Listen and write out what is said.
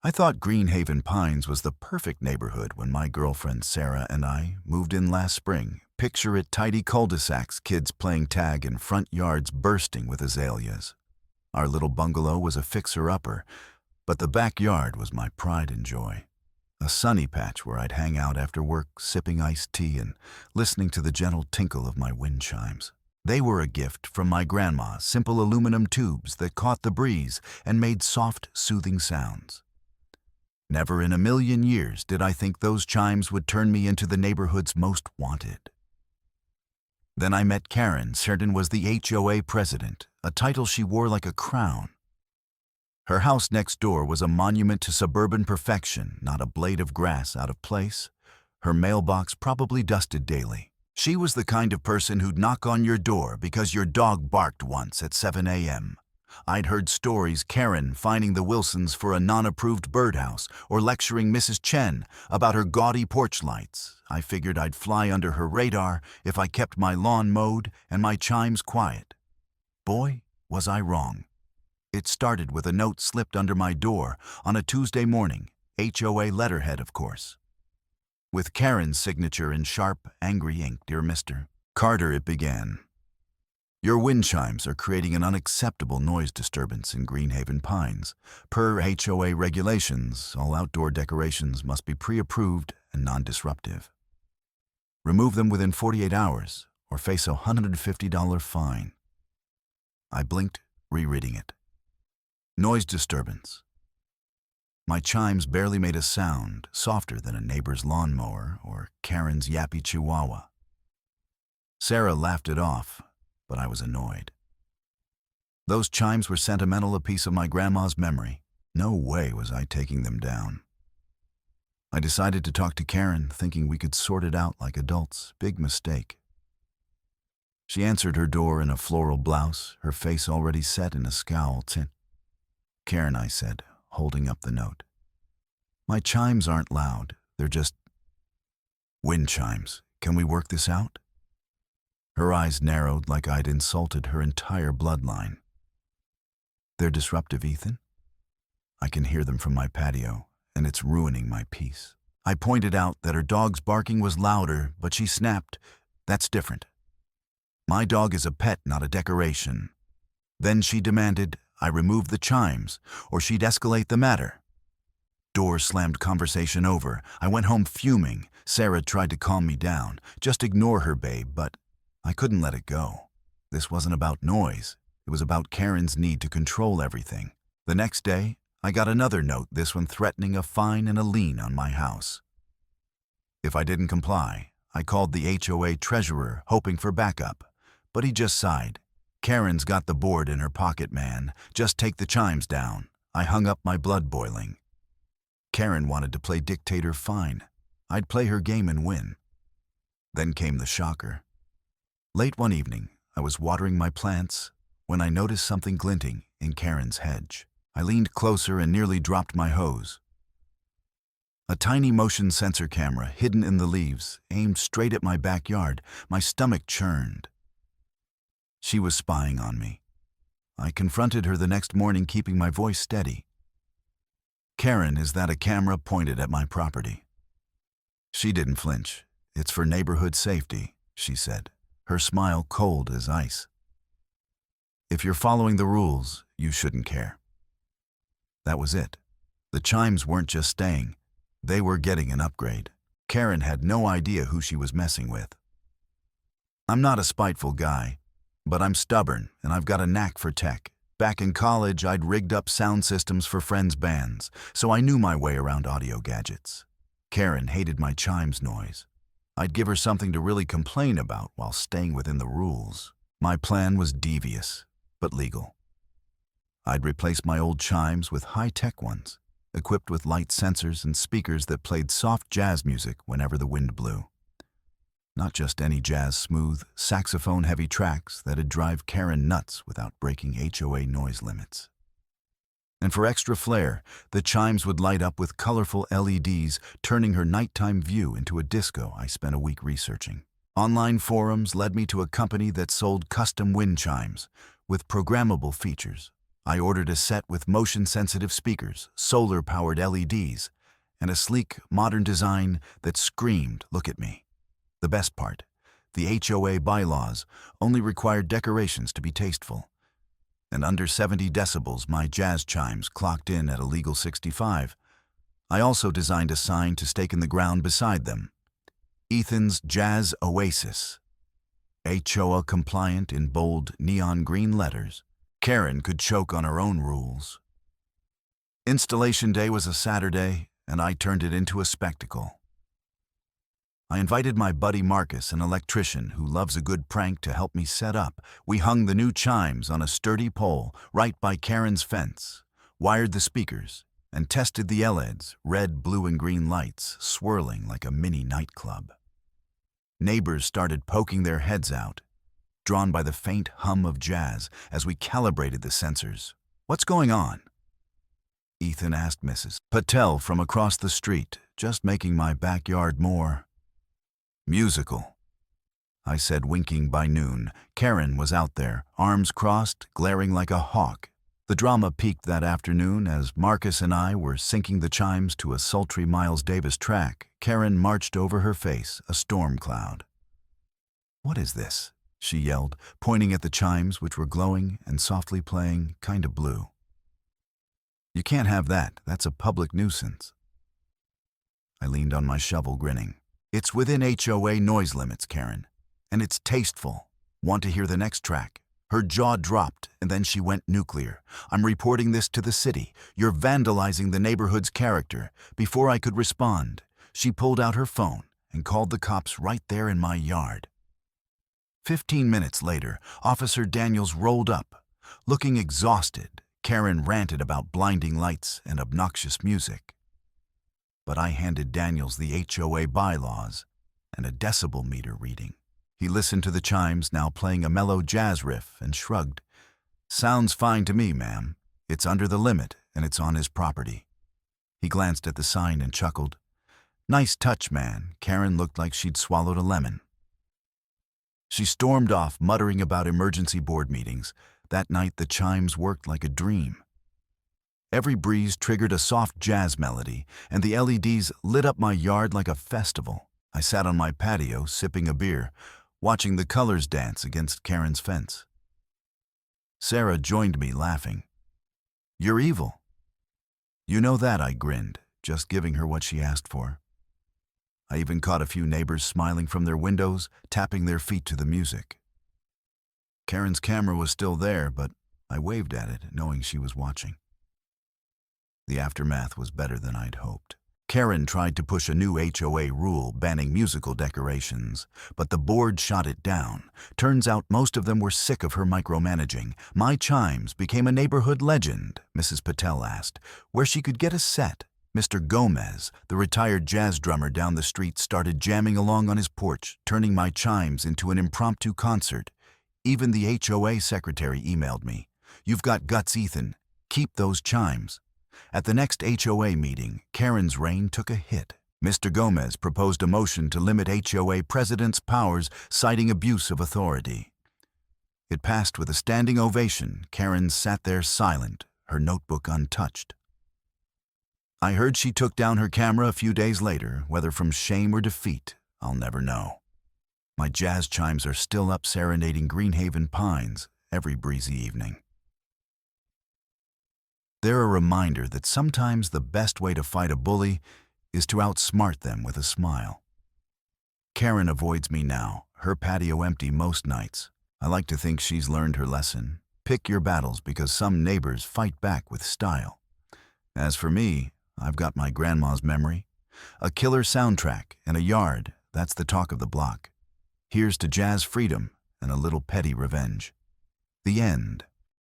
I thought Greenhaven Pines was the perfect neighborhood when my girlfriend Sarah and I moved in last spring. Picture it, tidy cul-de-sacs, kids playing tag, and front yards bursting with azaleas. Our little bungalow was a fixer-upper, but the backyard was my pride and joy. A sunny patch where I'd hang out after work, sipping iced tea and listening to the gentle tinkle of my wind chimes. They were a gift from my grandma, simple aluminum tubes that caught the breeze and made soft, soothing sounds. Never in a million years did I think those chimes would turn me into the neighborhood's most wanted. Then I met Karen. Karen was the HOA president, a title she wore like a crown. Her house next door was a monument to suburban perfection, not a blade of grass out of place. Her mailbox probably dusted daily. She was the kind of person who'd knock on your door because your dog barked once at 7 a.m. I'd heard stories, Karen finding the Wilsons for a non-approved birdhouse or lecturing Mrs. Chen about her gaudy porch lights. I figured I'd fly under her radar if I kept my lawn mowed and my chimes quiet. Boy, was I wrong. It started with a note slipped under my door on a Tuesday morning, HOA letterhead, of course. With Karen's signature in sharp, angry ink, "Dear Mr. Carter," it began. "Your wind chimes are creating an unacceptable noise disturbance in Greenhaven Pines. Per HOA regulations, all outdoor decorations must be pre-approved and non-disruptive. Remove them within 48 hours or face a $150 fine." I blinked, rereading it. Noise disturbance. My chimes barely made a sound, softer than a neighbor's lawnmower or Karen's yappy chihuahua. Sarah laughed it off, but I was annoyed. Those chimes were sentimental, a piece of my grandma's memory. No way was I taking them down. I decided to talk to Karen, thinking we could sort it out like adults. Big mistake. She answered her door in a floral blouse, her face already set in a scowl. "Karen," I said, holding up the note. "My chimes aren't loud. They're just wind chimes. Can we work this out?" Her eyes narrowed like I'd insulted her entire bloodline. "They're disruptive, Ethan. I can hear them from my patio, and it's ruining my peace." I pointed out that her dog's barking was louder, but she snapped, "That's different. My dog is a pet, not a decoration." Then she demanded I remove the chimes, or she'd escalate the matter. Door slammed, conversation over. I went home fuming. Sarah tried to calm me down. "Just ignore her, babe," but I couldn't let it go. This wasn't about noise. It was about Karen's need to control everything. The next day, I got another note, this one threatening a fine and a lien on my house. If I didn't comply, I called the HOA treasurer, hoping for backup, but he just sighed. "Karen's got the board in her pocket, man. Just take the chimes down." I hung up, my blood boiling. Karen wanted to play dictator. Fine. I'd play her game and win. Then came the shocker. Late one evening, I was watering my plants when I noticed something glinting in Karen's hedge. I leaned closer and nearly dropped my hose. A tiny motion sensor camera hidden in the leaves, aimed straight at my backyard. My stomach churned. She was spying on me. I confronted her the next morning, keeping my voice steady. "Karen, is that a camera pointed at my property?" She didn't flinch. "It's for neighborhood safety," she said, her smile cold as ice. "If you're following the rules, you shouldn't care." That was it. The chimes weren't just staying. They were getting an upgrade. Karen had no idea who she was messing with. I'm not a spiteful guy, but I'm stubborn and I've got a knack for tech. Back in college, I'd rigged up sound systems for friends' bands, so I knew my way around audio gadgets. Karen hated my chimes noise. I'd give her something to really complain about while staying within the rules. My plan was devious, but legal. I'd replace my old chimes with high-tech ones, equipped with light sensors and speakers that played soft jazz music whenever the wind blew. Not just any jazz, smooth, saxophone-heavy tracks that'd drive Karen nuts without breaking HOA noise limits. And for extra flair, the chimes would light up with colorful LEDs, turning her nighttime view into a disco. I spent a week researching. Online forums led me to a company that sold custom wind chimes with programmable features. I ordered a set with motion-sensitive speakers, solar-powered LEDs, and a sleek, modern design that screamed, "Look at me." The best part, the HOA bylaws only required decorations to be tasteful. And under 70 decibels, my jazz chimes clocked in at a legal 65. I also designed a sign to stake in the ground beside them. Ethan's Jazz Oasis. HOA compliant in bold neon green letters. Karen could choke on her own rules. Installation day was a Saturday, and I turned it into a spectacle. I invited my buddy Marcus, an electrician who loves a good prank, to help me set up. We hung the new chimes on a sturdy pole right by Karen's fence, wired the speakers, and tested the LEDs, red, blue, and green lights, swirling like a mini nightclub. Neighbors started poking their heads out, drawn by the faint hum of jazz as we calibrated the sensors. "What's going on?" Ethan asked Mrs. Patel from across the street, "Just making my backyard more musical," I said, winking. By noon, Karen was out there, arms crossed, glaring like a hawk. The drama peaked that afternoon as Marcus and I were syncing the chimes to a sultry Miles Davis track. Karen marched over her face, a storm cloud. "What is this?" she yelled, pointing at the chimes, which were glowing and softly playing, kinda blue. "You can't have that. That's a public nuisance." I leaned on my shovel, grinning. "It's within HOA noise limits, Karen. And it's tasteful. Want to hear the next track?" Her jaw dropped, and then she went nuclear. "I'm reporting this to the city. You're vandalizing the neighborhood's character." Before I could respond, she pulled out her phone and called the cops right there in my yard. 15 minutes later, Officer Daniels rolled up. Looking exhausted, Karen ranted about blinding lights and obnoxious music. But I handed Daniels the HOA bylaws and a decibel meter reading. He listened to the chimes, now playing a mellow jazz riff, and shrugged. "Sounds fine to me, ma'am. It's under the limit, and it's on his property." He glanced at the sign and chuckled. "Nice touch, man." Karen looked like she'd swallowed a lemon. She stormed off, muttering about emergency board meetings. That night, the chimes worked like a dream. Every breeze triggered a soft jazz melody, and the LEDs lit up my yard like a festival. I sat on my patio, sipping a beer, watching the colors dance against Karen's fence. Sarah joined me, laughing. "You're evil." "You know that," I grinned, just giving her what she asked for. I even caught a few neighbors smiling from their windows, tapping their feet to the music. Karen's camera was still there, but I waved at it, knowing she was watching. The aftermath was better than I'd hoped. Karen tried to push a new HOA rule banning musical decorations, but the board shot it down. Turns out most of them were sick of her micromanaging. My chimes became a neighborhood legend, Mrs. Patel asked, where she could get a set. Mr. Gomez, the retired jazz drummer down the street, started jamming along on his porch, turning my chimes into an impromptu concert. Even the HOA secretary emailed me, "You've got guts, Ethan. Keep those chimes." At the next HOA meeting, Karen's reign took a hit. Mr. Gomez proposed a motion to limit HOA president's powers, citing abuse of authority. It passed with a standing ovation. Karen sat there silent, her notebook untouched. I heard she took down her camera a few days later. Whether from shame or defeat, I'll never know. My jazz chimes are still up, serenading Greenhaven pines every breezy evening. They're a reminder that sometimes the best way to fight a bully is to outsmart them with a smile. Karen avoids me now, her patio empty most nights. I like to think she's learned her lesson. Pick your battles, because some neighbors fight back with style. As for me, I've got my grandma's memory. A killer soundtrack and a yard, that's the talk of the block. Here's to jazz freedom and a little petty revenge. The end.